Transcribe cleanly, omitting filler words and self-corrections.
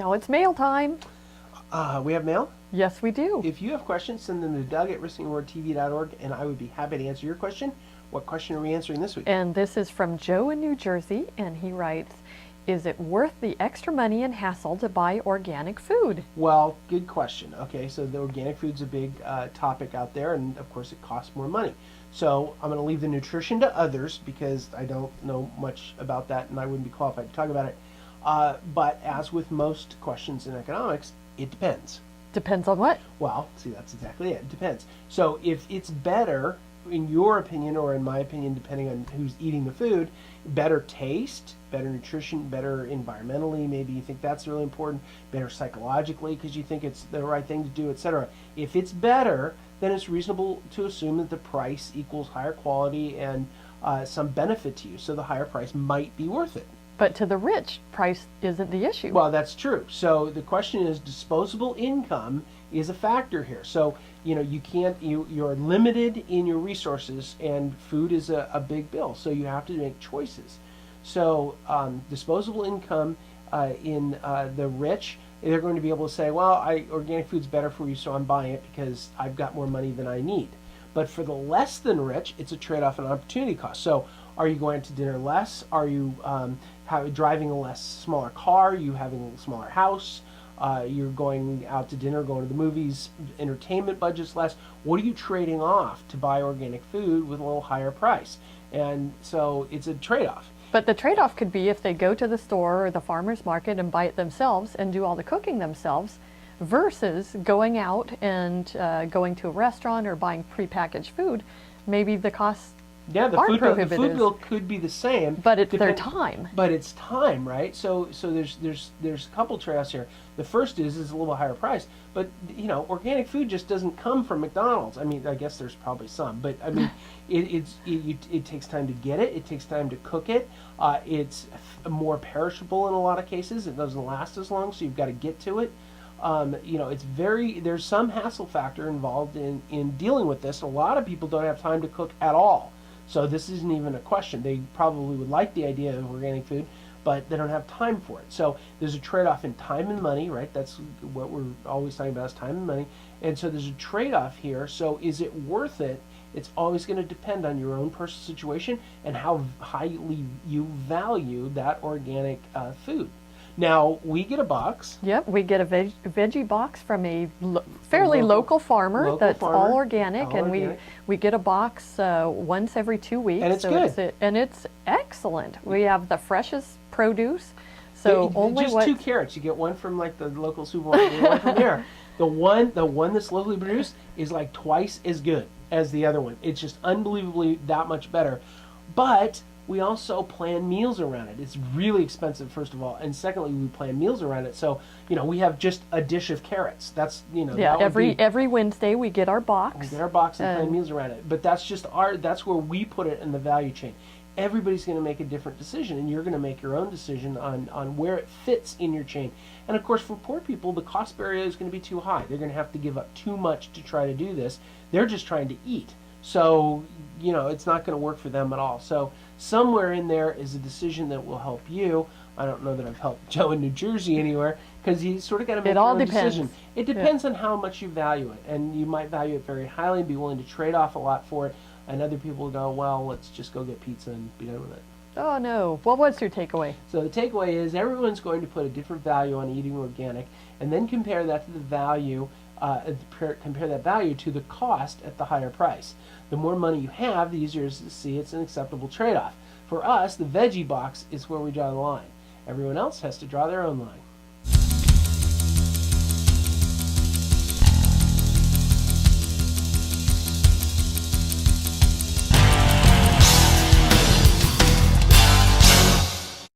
Now it's mail time. We have mail? Yes, we do. If you have questions, send them to Doug@riskingthewordtv.org, and I would be happy to answer your question. What question are we answering this week? And this is from Joe in New Jersey, and he writes, is it worth the extra money and hassle to buy organic food? Well, good question. Okay, so the organic food's a big topic out there, and of course it costs more money. So I'm going to leave the nutrition to others because I don't know much about that and I wouldn't be qualified to talk about it. But as with most questions in economics, it depends. Depends on what? Well, see, that's exactly it. It depends. So if it's better, in your opinion or in my opinion, depending on who's eating the food, better taste, better nutrition, better environmentally, maybe you think that's really important, better psychologically because you think it's the right thing to do, etc. If it's better, then it's reasonable to assume that the price equals higher quality and some benefit to you. So the higher price might be worth it. But to the rich, price isn't the issue. Well, that's true. So the question is, disposable income is a factor here. So, you know, you're limited in your resources, and food is a big bill. So you have to make choices. So disposable income in the rich, they're going to be able to say, well, organic food's better for you, so I'm buying it because I've got more money than I need. But for the less than rich, it's a trade-off and opportunity cost. So are you going to dinner less? Are you driving a smaller car? Are you having a smaller house? You're going out to dinner, going to the movies, entertainment budget's less. What are you trading off to buy organic food with a little higher price? And so it's a trade-off. But the trade-off could be if they go to the store or the farmer's market and buy it themselves and do all the cooking themselves versus going out and going to a restaurant or buying prepackaged food. Maybe the costs aren't prohibitive. The food bill could be the same. But it's their time. But it's time, right? So there's a couple trade-offs here. The first is a little higher price. But, you know, organic food just doesn't come from McDonald's. I mean, I guess there's probably some. But, I mean, it takes time to get it. It takes time to cook it. It's more perishable in a lot of cases. It doesn't last as long, so you've got to get to it. You know, there's some hassle factor involved in dealing with this. A lot of people don't have time to cook at all. So this isn't even a question. They probably would like the idea of organic food, but they don't have time for it. So there's a trade-off in time and money, right? That's what we're always talking about is time and money. And so there's a trade-off here. So is it worth it? It's always going to depend on your own personal situation and how highly you value that organic food. Now, we get a box. Yep, we get a veggie box from a fairly local farmer that's all organic, and we get a box once every 2 weeks. And it's good. And it's excellent. We have the freshest produce. So just 2 carrots. You get one from like the local supermarket and one from there. The one that's locally produced is like twice as good as the other one. It's just unbelievably that much better. But we also plan meals around it. It's really expensive, first of all, and secondly, we plan meals around it. So, you know, we have just a dish of carrots. That's, you know, yeah. Every Wednesday we get our box. We get our box and plan meals around it. But that's just that's where we put it in the value chain. Everybody's going to make a different decision, and you're going to make your own decision on where it fits in your chain. And of course, for poor people, the cost barrier is going to be too high. They're going to have to give up too much to try to do this. They're just trying to eat. So, you know, it's not going to work for them at all. So somewhere in there is a decision that will help you. I don't know that I've helped Joe in New Jersey anywhere, because you sort of got to make your own decision. It depends on how much you value it, and you might value it very highly and be willing to trade off a lot for it, and other people go, well, let's just go get pizza and be done with it. Oh no. What was your takeaway? So the takeaway is everyone's going to put a different value on eating organic, and then compare that to the value, compare that value to the cost at the higher price. The more money you have, the easier it is to see it's an acceptable trade-off. For us, the veggie box is where we draw the line. Everyone else has to draw their own line.